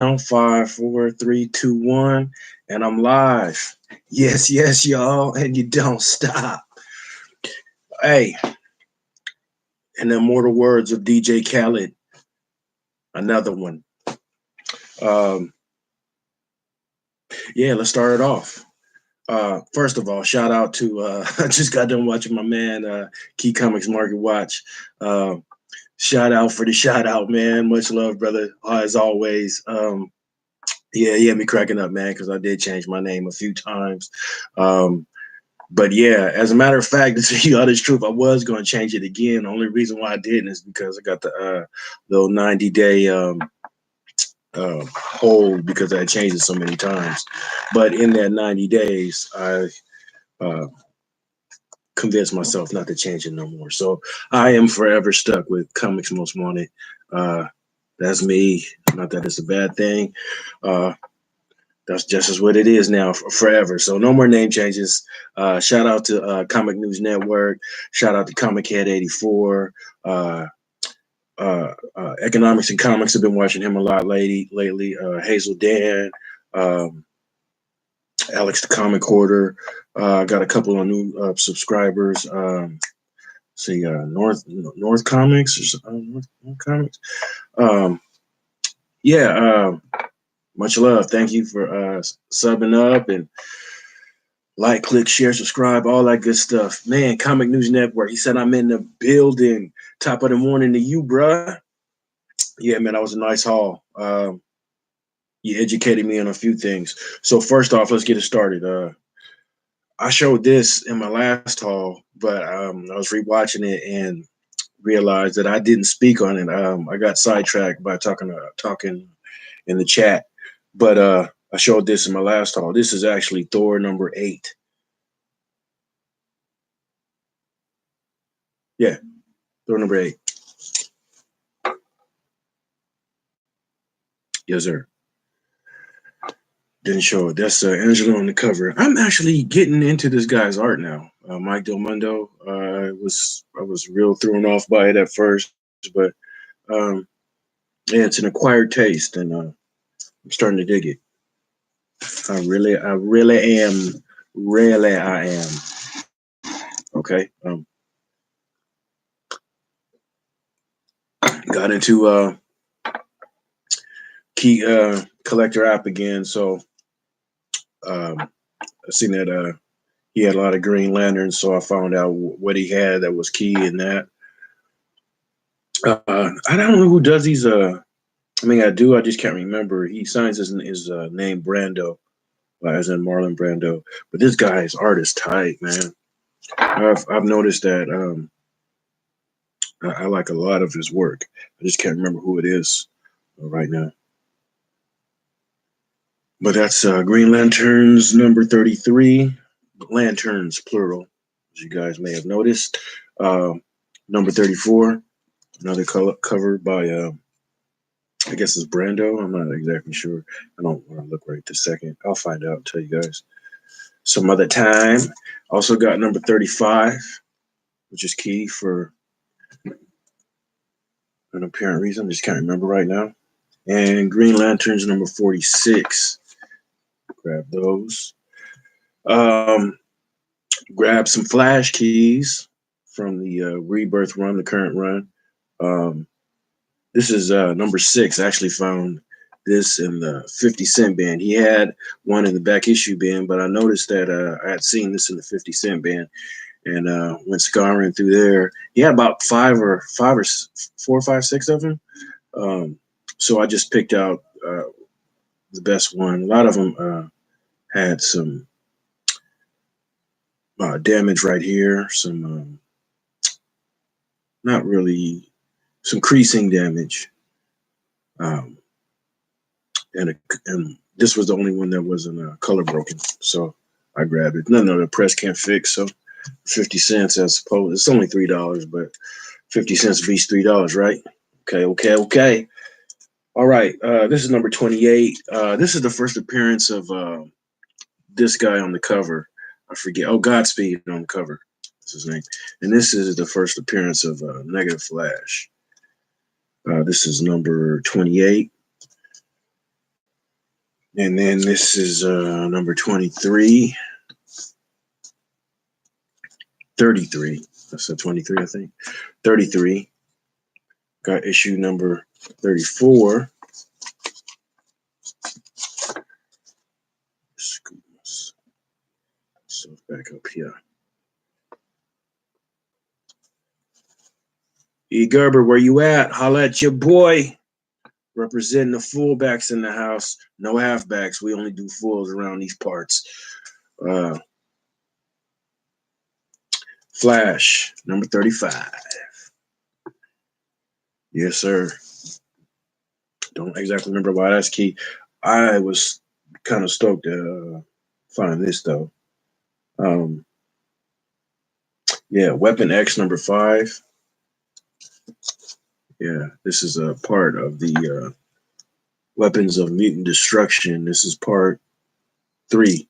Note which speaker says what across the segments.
Speaker 1: Five, four, three, two, one, and I'm live. Yes, yes, y'all, and you don't stop. Hey, in the immortal words of DJ Khaled, another one. Um, yeah, let's start it off. First of all, shout out to I just got done watching my man Key Comics Market Watch. Uh, Shout out for the shout out, man. Much love, brother. As always. Yeah, he had me cracking up, man, because I did change my name a few times. Um, But yeah, as a matter of fact, to tell you all this truth, I was going to change it again. The only reason why I didn't is because I got the little 90-day hold because I changed it so many times. But in that 90 days, I uh, convinced myself not to change it no more. So I am forever stuck with Comics Most Wanted. Uh, that's me. Not that it's a bad thing. Uh, That's just as what it is now forever. So no more name changes. Shout out to Comic News Network. Shout out to Comic Head 84. Economics and Comics. Have been watching him a lot lately. Hazel Dan, um, Alex the Comic Hoarder. Got a couple of new subscribers. See, North Comics or North Comics. Um, yeah. Much love. Thank you for subbing up and like, click, share, subscribe, all that good stuff. Man, Comic News Network. He said I'm in the building. Top of the morning to you, bruh. Yeah, man, that was a nice haul. You educated me on a few things. So first off, let's get it started. I showed this in my last haul, but I was rewatching it and realized that I didn't speak on it. I got sidetracked by talking in the chat. But I showed this in my last haul. This is actually Thor number 8. Yeah, Thor number 8. Yes, sir. Didn't show it. That's Angelo on the cover. I'm actually getting into this guy's art now. Mike Del Mundo. I was real thrown off by it at first, but um, yeah, it's an acquired taste, and I'm starting to dig it. I really am. Really, I am. Okay. Got into key collector app again, so I seen that he had a lot of Green Lanterns, so I found out what he had that was key in that. I don't know who does these. I mean, I do. I just can't remember. He signs his name Brando, as in Marlon Brando. But this guy's art is tight, man. I've noticed that. I like a lot of his work. I just can't remember who it is right now. But that's Green Lanterns number 33. Lanterns plural, as you guys may have noticed. Uh, Number 34. Another cover by I guess it's Brando. I'm not exactly sure. I don't want to look right this second. I'll find out and tell you guys some other time. Also got number 35, which is key for an apparent reason. I just can't remember right now. And Green Lanterns number 46. Grab those. Um, Grab some Flash keys from the Rebirth run, the current run. Um, This is number 6. I actually found this in the 50 cent bin. He had one in the back issue bin, but I noticed that I had seen this in the 50 cent bin and went scouring through there. He had about five or 4, 5, 6 of them. So I just picked out the best one. A lot of them had some damage right here, some not really, some creasing damage. Um, and this was the only one that wasn't color broken, so I grabbed it. None of the press can't fix, so 50 cents, I suppose. It's only $3, but 50 cents beats $3, right? Okay. All right, this is number 28. This is the first appearance of this guy on the cover. I forget. Oh, Godspeed on the cover. That's his name. And this is the first appearance of Negative Flash. This is number 28. And then this is number 23. 33. I said 23, I think. 33. Got issue number 34. Scoot myself back up here. E. Gerber, where you at? Holla at your boy. Representing the fullbacks in the house. No halfbacks. We only do fulls around these parts. Flash, number 35. Yes, sir. Don't exactly remember why that's key. I was kind of stoked to find this, though. Yeah, Weapon X number 5. Yeah, this is a part of the Weapons of Mutant Destruction. This is part 3.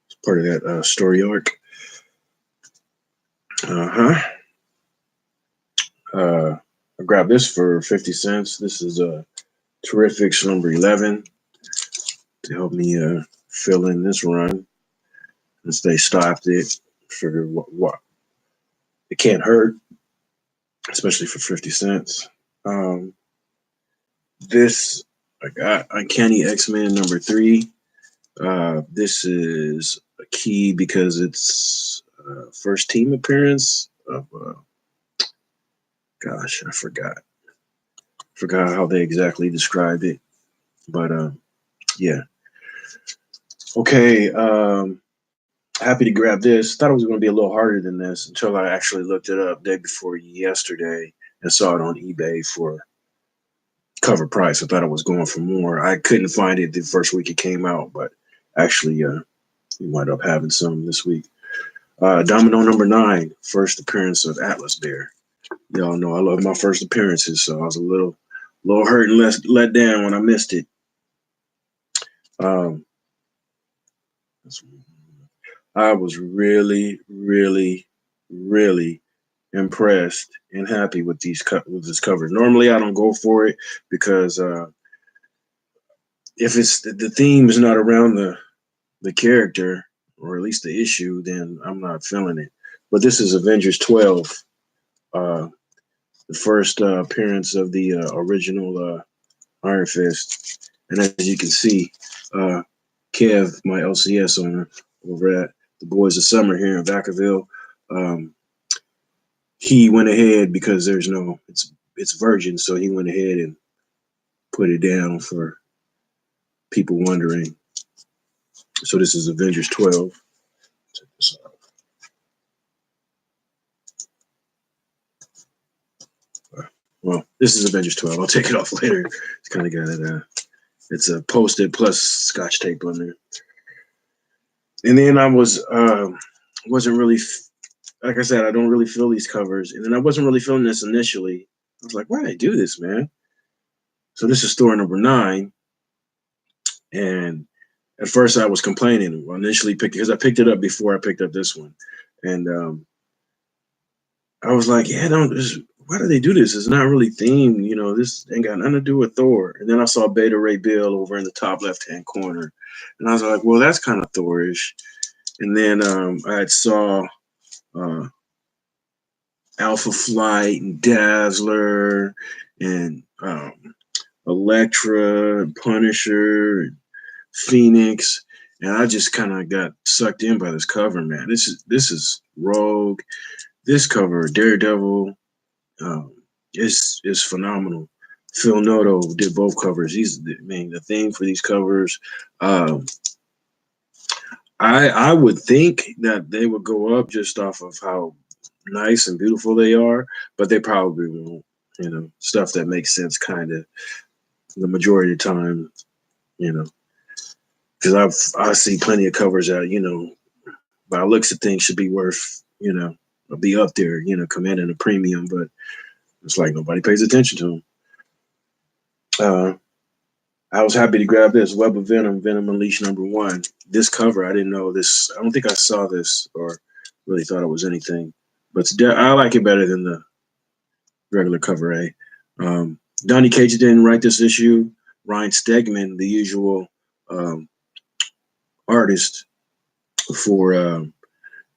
Speaker 1: It's part of that story arc. I grabbed this for 50 cents. This is Terrifics number 11 to help me fill in this run. Since they stopped it, figured what it can't hurt, especially for 50 cents. This I got Uncanny X-Men number 3. This is a key because it's first team appearance of gosh, I forgot how they exactly described it, but yeah. Okay, happy to grab this. Thought it was going to be a little harder than this until I actually looked it up day before yesterday and saw it on eBay for cover price. I thought it was going for more. I couldn't find it the first week it came out, but actually we wound up having some this week. Domino number 9, first appearance of Atlas Bear. Y'all know I love my first appearances, so I was a little hurt and let down when I missed it. I was really, really, really impressed and happy with this cover. Normally, I don't go for it because if it's the theme is not around the character or at least the issue, then I'm not feeling it. But this is Avengers 12, the first appearance of the original Iron Fist, and as you can see, Kev, my LCS owner over at the Boys of Summer here in Vacaville, he went ahead because it's Virgin, so he went ahead and put it down for people wondering. So this is Avengers 12. Check this out. Well, this is Avengers 12. I'll take it off later. It's kind of got it. It's a posted plus Scotch tape on there. And then I wasn't really, like I said, I don't really feel these covers. And then I wasn't really feeling this initially. I was like, why did I do this, man? So this is store number 9. And at first I was complaining. I initially because I picked it up before I picked up this one. And I was like, yeah, why do they do this? It's not really themed. You know, this ain't got nothing to do with Thor. And then I saw Beta Ray Bill over in the top left-hand corner. And I was like, well, that's kind of Thorish. And then I saw Alpha Flight and Dazzler and Elektra and Punisher and Phoenix. And I just kind of got sucked in by this cover, man. This is Rogue. This cover, Daredevil, is phenomenal. Phil Noto did both covers. The thing for these covers. I would think that they would go up just off of how nice and beautiful they are, but they probably won't. You know, stuff that makes sense kind of the majority of the time, you know, because I see plenty of covers that, you know, by looks of things should be worth, you know, be up there, you know, commanding a premium, but it's like nobody pays attention to them. I was happy to grab this Web of Venom, Venom Unleashed number 1. This cover, I didn't know this. I don't think I saw this or really thought it was anything, but I like it better than the regular cover A. Donny Cates didn't write this issue. Ryan Stegman, the usual um, artist for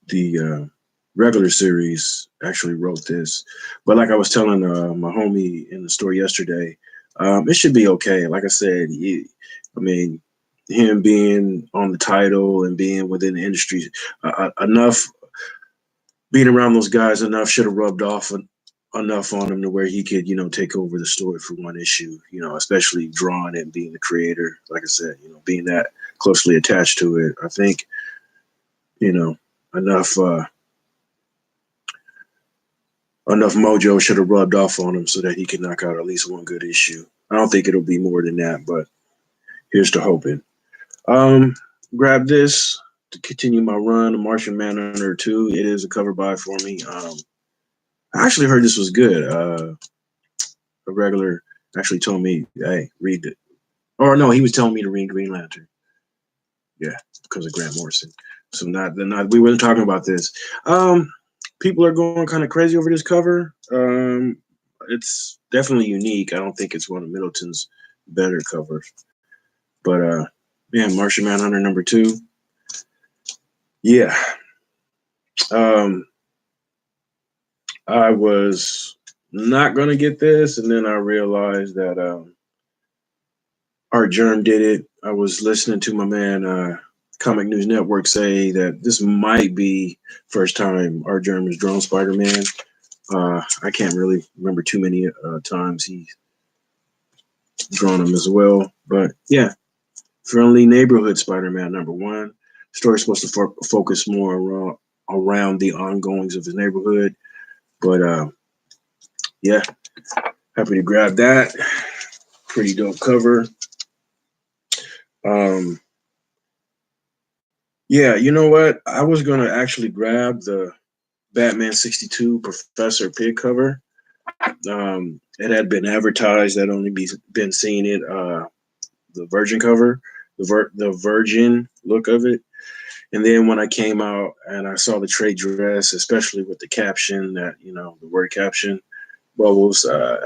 Speaker 1: the regular series actually wrote this. But like I was telling my homie in the store yesterday, it should be okay. Like I said, I mean, him being on the title and being within the industry, enough being around those guys enough should have rubbed off enough on him to where he could, take over the story for one issue, especially drawing it and being the creator. Like I said, being that closely attached to it. I think, enough enough mojo should have rubbed off on him so that he could knock out at least one good issue. I don't think it'll be more than that, but here's to hoping. Um, Grab this to continue my run, The Martian Manhunter 2. It is a cover buy for me. I actually heard this was good. A regular actually told me, hey, read it. Or no, he was telling me to read Green Lantern. Yeah, because of Grant Morrison. So we weren't talking about this. People are going kind of crazy over this cover. It's definitely unique. I don't think it's one of Middleton's better covers. But man, Martian Manhunter #2. Yeah. I was not gonna get this, and then I realized that Art Germ did it. I was listening to my man Comic News Network say that this might be first time Art Germ has drawn Spider-Man. I can't really remember too many times he's drawn him as well. But yeah, Friendly Neighborhood Spider-Man #1. Story's supposed to focus more around the ongoings of his neighborhood. But yeah, happy to grab that. Pretty dope cover. Yeah, you know what? I was gonna actually grab the Batman 62 Professor Pig cover. It had been advertised. I'd only been seeing it, the Virgin cover, the Virgin look of it. And then when I came out and I saw the trade dress, especially with the caption the word caption bubbles, I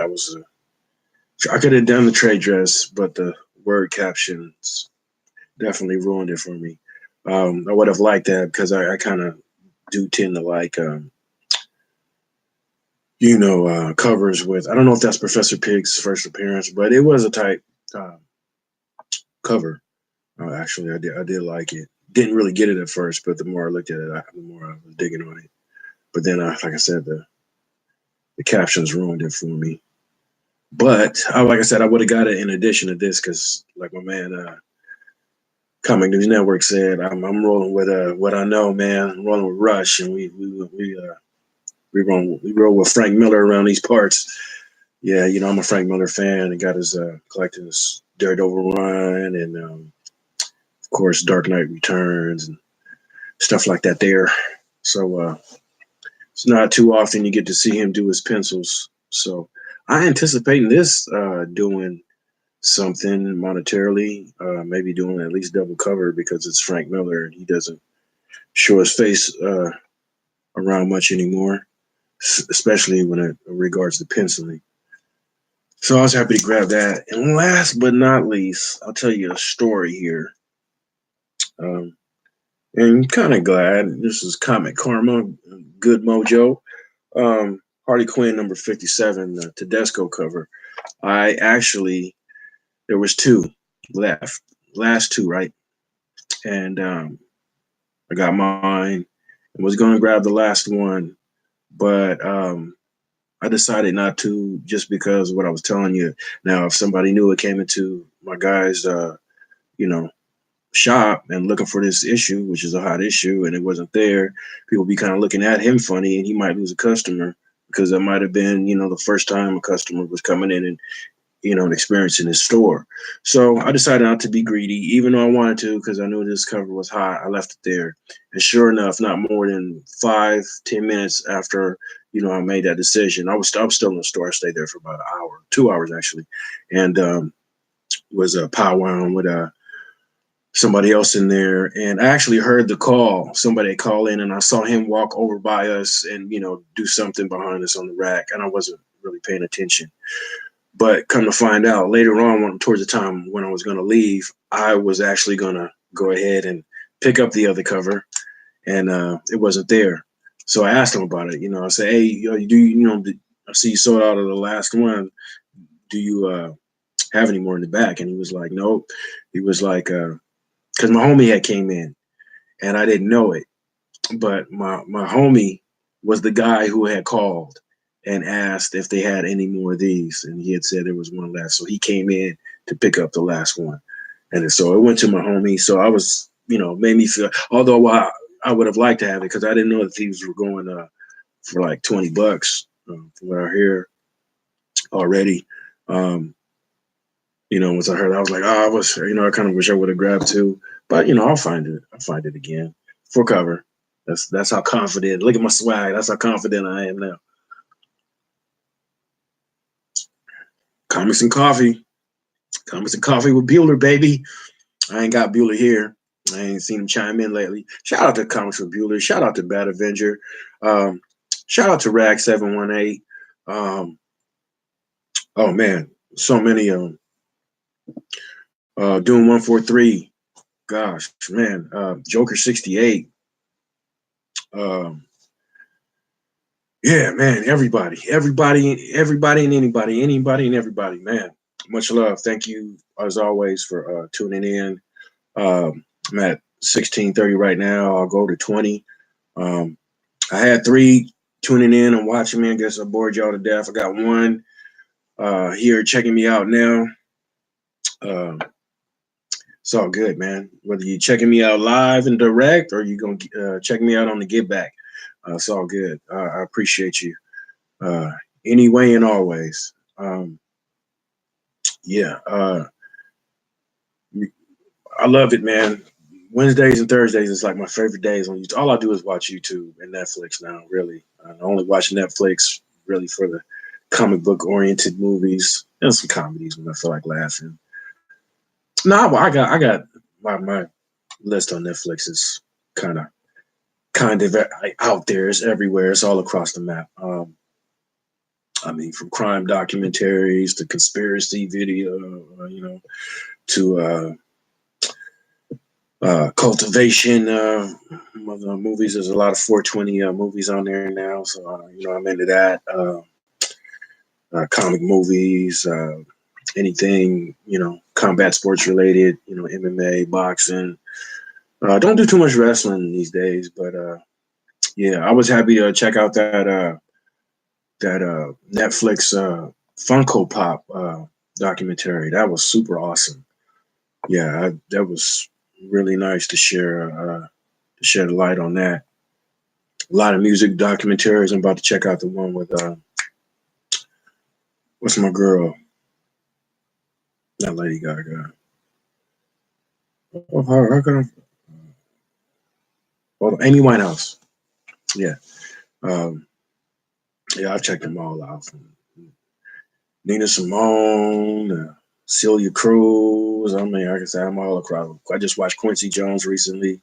Speaker 1: could have done the trade dress, but the word captions definitely ruined it for me. I would have liked that because I kind of do tend to like, covers with. I don't know if that's Professor Pig's first appearance, but it was a tight cover. Actually, I did like it. Didn't really get it at first, but the more I looked at it, the more I was digging on it. But then, like I said, the captions ruined it for me. But like I said, I would have got it in addition to this because, like my man Comic News Network said, I'm rolling with what I know, man. I'm rolling with Rush, and we roll with Frank Miller around these parts. Yeah, I'm a Frank Miller fan and got his collecting his Daredevil run and of course Dark Knight Returns and stuff like that there. So it's not too often you get to see him do his pencils. So I anticipate this doing something monetarily, maybe doing at least double cover because it's Frank Miller and he doesn't show his face around much anymore, especially when it regards to penciling. So I was happy to grab that. And last but not least, I'll tell you a story here. And I'm kind of glad this is Comic Karma, Good Mojo. Harley Quinn #57, the Tedesco cover. There was two left, last two, right? And I got mine and was going to grab the last one, but I decided not to just because of what I was telling you. Now, if somebody knew it came into my guy's, shop and looking for this issue, which is a hot issue, and it wasn't there, people be kind of looking at him funny, and he might lose a customer because that might have been, the first time a customer was coming in and, and experiencing his store. So I decided not to be greedy, even though I wanted to, because I knew this cover was hot. I left it there. And sure enough, not more than 5-10 minutes after, I made that decision, I was still in the store. I stayed there for about an hour, 2 hours actually. And was powwowing with somebody else in there. And I actually heard the call, somebody call in, and I saw him walk over by us and, do something behind us on the rack. And I wasn't really paying attention. But come to find out later on, towards the time when I was going to leave, I was actually going to go ahead and pick up the other cover, and it wasn't there. So I asked him about it. I said, "Hey, I see you sold out of the last one. Do you have any more in the back?" And he was like, "Nope." He was like, "Because my homie had came in, and I didn't know it, but my homie was the guy who had called and asked if they had any more of these, and he had said there was one left. So he came in to pick up the last one, and so it went to my homie. So I was, made me feel. Although I would have liked to have it because I didn't know that these were going for like $20 from what I hear already. Once I heard, I was like, oh, I kind of wish I would have grabbed two, but I'll find it. I'll find it again for cover. That's how confident. Look at my swag. That's how confident I am now. Comics and coffee. Comics and coffee with Bueller, baby. I ain't got Bueller here. I ain't seen him chime in lately. Shout out to Comics with Bueller. Shout out to Bad Avenger. Shout out to Rag718. Oh man, so many of them. Doom 143. Gosh, man. Joker 68. Yeah, man. Everybody and anybody and everybody, man. Much love. Thank you as always for tuning in. I'm at 16:30 right now. I'll go to 20. I had 3 tuning in and watching me. I guess I bored y'all to death. I got 1 here checking me out now. It's all good, man. Whether you're checking me out live and direct or you're going to check me out on the Get Back, it's all good. I appreciate you anyway and always. Yeah, I love it, man. Wednesdays and Thursdays is like my favorite days on YouTube. All I do is watch YouTube and Netflix now, really. I only watch Netflix really for the comic book oriented movies and some comedies when I feel like laughing. No, I got my list on Netflix is kind of out there. It's everywhere. It's all across the map. I mean, from crime documentaries to conspiracy video, to cultivation movies. There's a lot of 420 movies on there now, so I'm into that. Comic movies, anything combat sports related, MMA, boxing. Don't do too much wrestling these days, but yeah, I was happy to check out that Netflix Funko Pop documentary. That was super awesome. Yeah, that was really nice to share the light on that. A lot of music documentaries. I'm about to check out the one with what's my girl? Not Lady Gaga. Oh, how can I? Oh, Amy Winehouse. Yeah. Yeah, I've checked them all out. Nina Simone, Celia Cruz. I mean, like I said, I'm all across. I just watched Quincy Jones recently.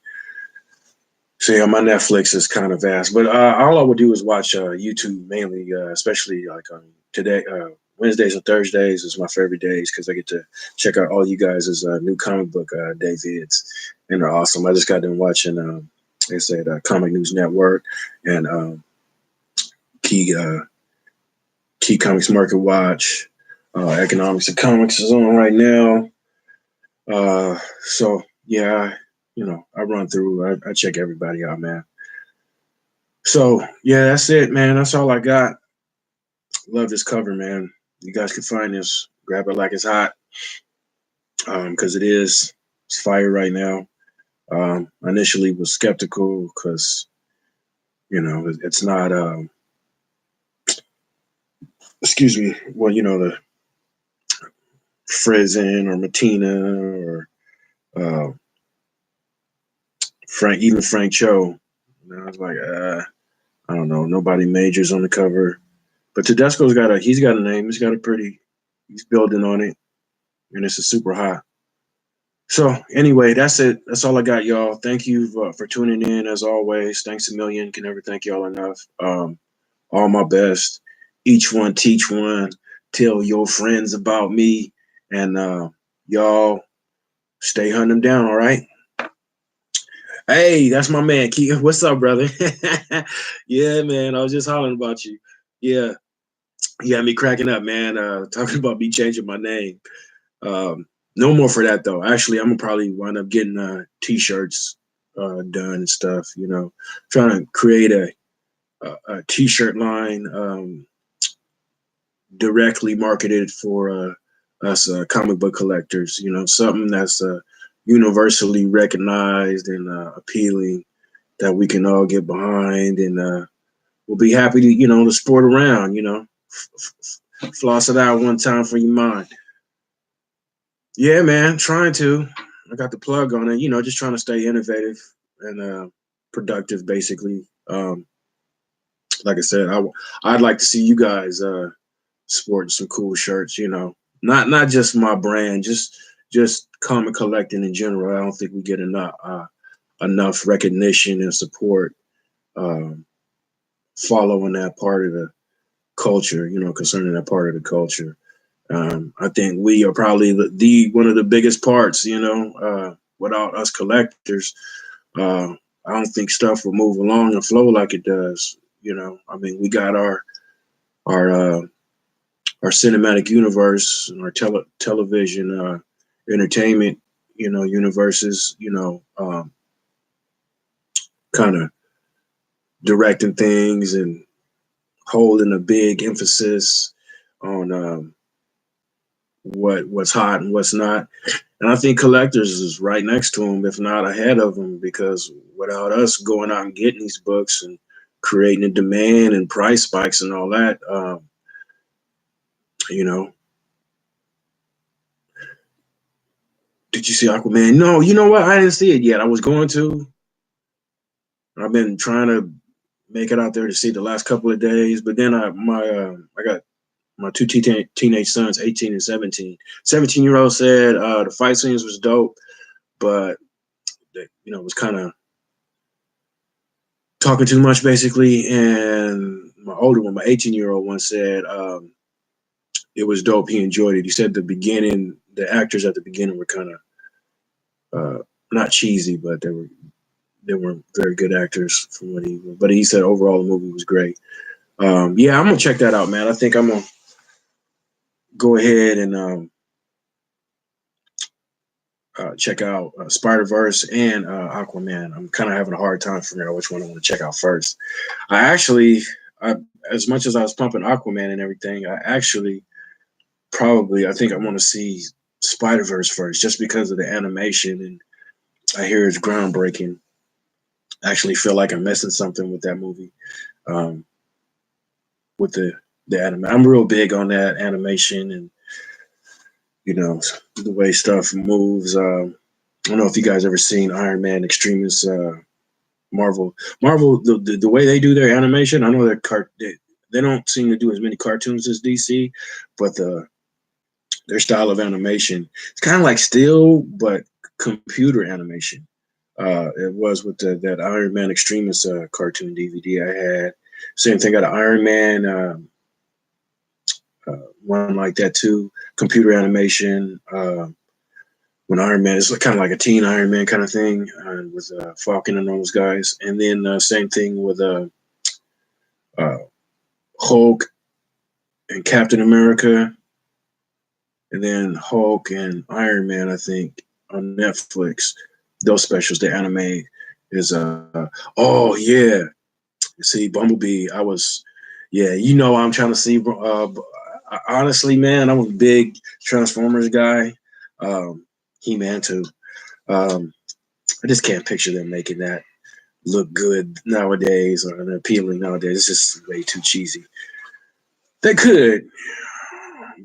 Speaker 1: So yeah, my Netflix is kind of vast, but all I would do is watch YouTube mainly, especially like today, Wednesdays and Thursdays is my favorite days because I get to check out all you guys' new comic book day vids, and they're awesome. I just got done watching, like I said, Comic News Network and Key Comics Market Watch. Economics of Comics is on right now. So yeah, I run through. I check everybody out, man. So yeah, that's it, man. That's all I got. Love this cover, man. You guys can find this. Grab it like it's hot, because it's fire right now. I initially was skeptical because it's not. Excuse me. Well, the Frizen or Matina or Frank Cho. I was like, I don't know. Nobody majors on the cover. But Tedesco's he's got a name. He's building on it. And it's a super hot. So anyway, that's it. That's all I got, y'all. Thank you for tuning in as always. Thanks a million. Can never thank y'all enough. All my best. Each one teach one. Tell your friends about me, and y'all stay hunting them down. All right. Hey, that's my man, Keith. What's up, brother? Yeah, man. I was just hollering about you. Yeah, you had me cracking up, man. Talking about me changing my name. No more for that though. Actually, I'm gonna probably wind up getting t-shirts done and stuff. You know, trying to create a t-shirt line directly marketed for us comic book collectors. You know, something that's universally recognized and appealing that we can all get behind, and we'll be happy to to sport around. Floss it out one time for your mind. Yeah, man, trying to. I got the plug on it. Just trying to stay innovative and productive, basically. Like I said, I'd like to see you guys sporting some cool shirts. Not just my brand, just comic collecting in general. I don't think we get enough recognition and support um, following that part of the culture. Concerning that part of the culture. I think we are probably the one of the biggest parts. Without us collectors, I don't think stuff will move along and flow like it does. I mean, we got our uh, our cinematic universe and our television entertainment, universes. Kind of directing things and holding a big emphasis on what's hot and what's not. And I think collectors is right next to them, if not ahead of them, because without us going out and getting these books and creating a demand and price spikes and all that, you know, did you see Aquaman? No, you know what? I didn't see it yet. I was going to. I've been trying to make it out there to see the last couple of days, but then I got my two teenage sons, 18 and 17. 17-year-old said the fight scenes was dope, but it was kind of talking too much, basically. And my older one, my 18-year-old one, said it was dope. He enjoyed it. He said the actors at the beginning were kind of not cheesy, but they were very good actors from what he. But he said overall the movie was great. Yeah, I'm gonna check that out, man. I think I'm gonna go ahead and check out Spider Verse and Aquaman. I'm kind of having a hard time figuring out which one I want to check out first. I actually, as much as I was pumping Aquaman and everything, I think I want to see Spider Verse first, just because of the animation, and I hear it's groundbreaking. I actually feel like I'm missing something with that movie, um, with the anime. I'm real big on that animation and the way stuff moves. I don't know if you guys ever seen Iron Man Extremis, Marvel. Marvel, the way they do their animation, I know they don't seem to do as many cartoons as DC, but their style of animation, it's kind of like still, but computer animation. It was with that Iron Man Extremis cartoon DVD I had. Same thing, got an Iron Man one like that too. Computer animation. When Iron Man is kind of like a teen Iron Man kind of thing with Falcon and those guys, and then same thing with uh, Hulk and Captain America, and then Hulk and Iron Man. I think on Netflix, those specials, the anime is oh yeah. See Bumblebee. Yeah, I'm trying to see. Honestly, man, I'm a big Transformers guy. He-Man too. Um, I just can't picture them making that look good nowadays or appealing nowadays. It's just way too cheesy. They could,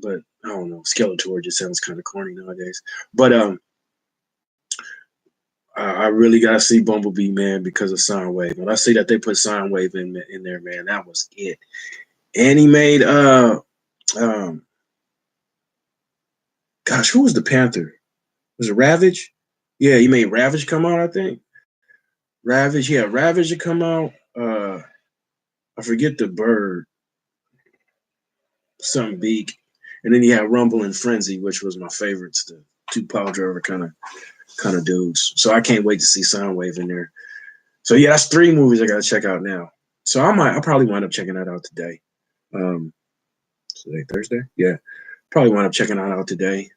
Speaker 1: but I don't know. Skeletor just sounds kind of corny nowadays. But I really gotta see Bumblebee, man, because of Soundwave. When I see that they put Soundwave in there, man, that was it. And he made um gosh, who was the Panther? Was it Ravage? Yeah, he made Ravage come out, I think. Ravage, yeah, Ravage to come out. I forget the bird, something beak. And then you have Rumble and Frenzy, which was my favorites, the two power driver kind of dudes. So I can't wait to see Soundwave in there. So yeah, that's 3 movies I gotta check out now. So I'll probably wind up checking that out today. Today Thursday? Yeah. Probably wind up checking that out today.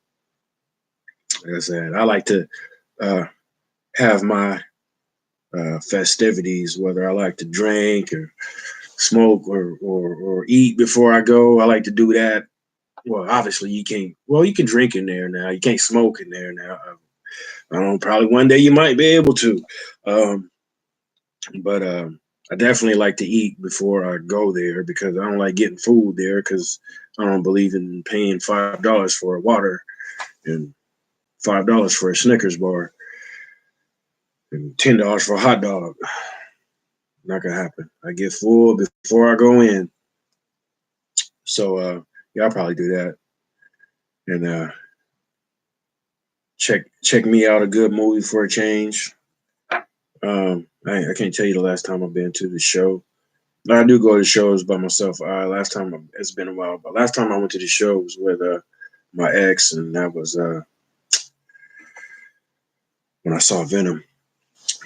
Speaker 1: Like I said, I like to have my festivities, whether I like to drink or smoke or eat before I go. I like to do that. Well, obviously you can't. Well, you can drink in there now. You can't smoke in there now. I don't know. Probably one day you might be able to, but I definitely like to eat before I go there because I don't like getting food there because I don't believe in paying $5 for a water and $5 for a Snickers bar and $10 for a hot dog. Not gonna happen. I get full before I go in. So yeah, I'll probably do that. And check me out, a good movie for a change. I can't tell you the last time I've been to the show. I do go to shows by myself. Last time it's been a while, but last time I went to the show was with my ex, and that was when I saw Venom.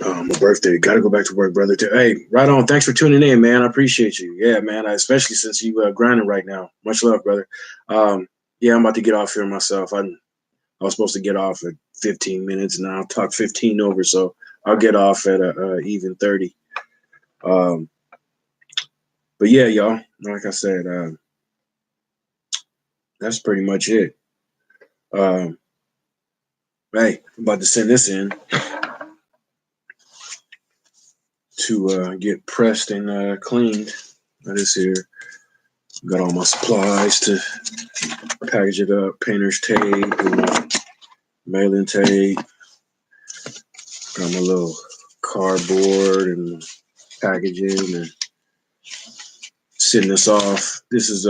Speaker 1: My birthday. Got to go back to work, brother. Hey, right on. Thanks for tuning in, man. I appreciate you. Yeah, man. Especially since you grinding right now. Much love, brother. Yeah, I'm about to get off here myself. I was supposed to get off at 15 minutes. Now I'll talk 15 over, so I'll get off at even 30. But yeah, y'all. Like I said, that's pretty much it. Hey, I'm about to send this in to get pressed and cleaned. This here. Got all my supplies to package it up. Painter's tape and mailing tape. Got my little cardboard and packaging and sending this off. This is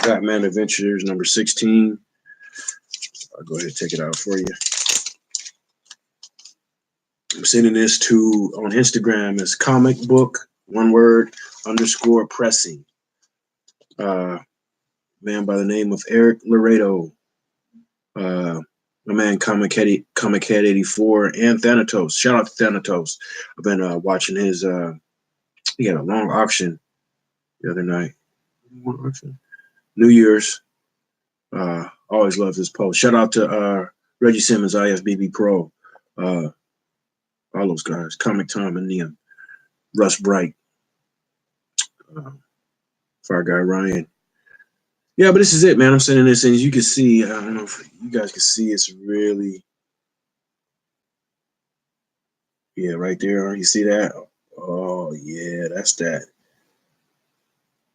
Speaker 1: Batman Adventures number 16. I'll go ahead and take it out for you. I'm sending this to on Instagram as comic book, one word, _pressing. Man by the name of Eric Laredo. My man Comic Head 84 and Thanatos. Shout out to Thanatos. I've been watching his he had a long auction the other night. New Year's. Always love his post. Shout out to Reggie Simmons, IFBB Pro. All those guys. Comic Tom and Liam. Russ Bright. Fire Guy Ryan. Yeah, but this is it, man. I'm sending this in. As you can see, I don't know if you guys can see, it's really, yeah, right there. You see that? Oh, yeah, that's that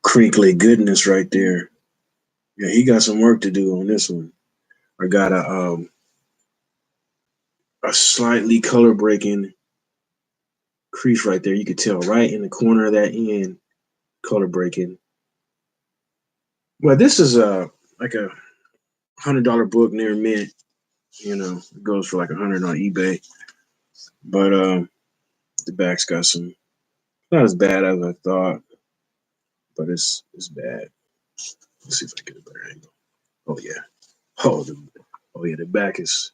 Speaker 1: crinkly goodness right there. Yeah, he got some work to do on this one. I got a slightly color breaking crease right there. You could tell right in the corner of that end, color breaking. Well, this is like a $100 book near mint. You know, it goes for like $100 on eBay. But the back's got some, not as bad as I thought, but it's bad. Let's see if I can get a better angle. Oh yeah. Oh yeah, the back is.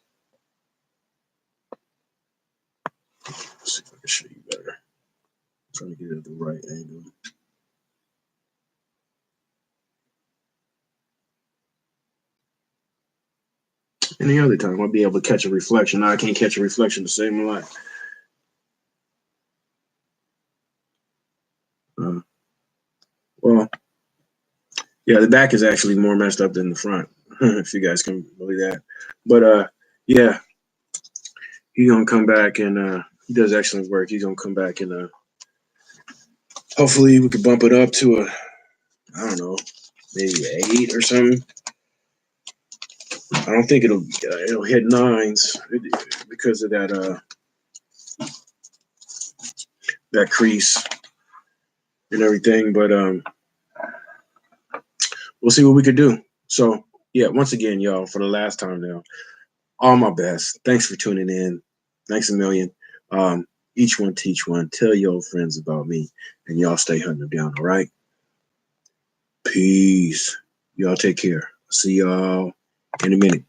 Speaker 1: Let's see if I can show you better. I'm trying to get it at the right angle. Any other time I'll be able to catch a reflection. Now I can't catch a reflection to save my life. Well, yeah, the back is actually more messed up than the front, if you guys can believe that. But yeah, he's gonna come back and he does excellent work. He's gonna come back and hopefully we could bump it up to a, I don't know, maybe 8 or something. I don't think it'll hit 9s because of that that crease and everything. But we'll see what we could do. So yeah, once again, y'all, for the last time now, all my best. Thanks for tuning in. Thanks a million. Each one teach one. Tell your friends about me, and y'all stay hunting them down. All right. Peace. Y'all take care. See y'all in a minute.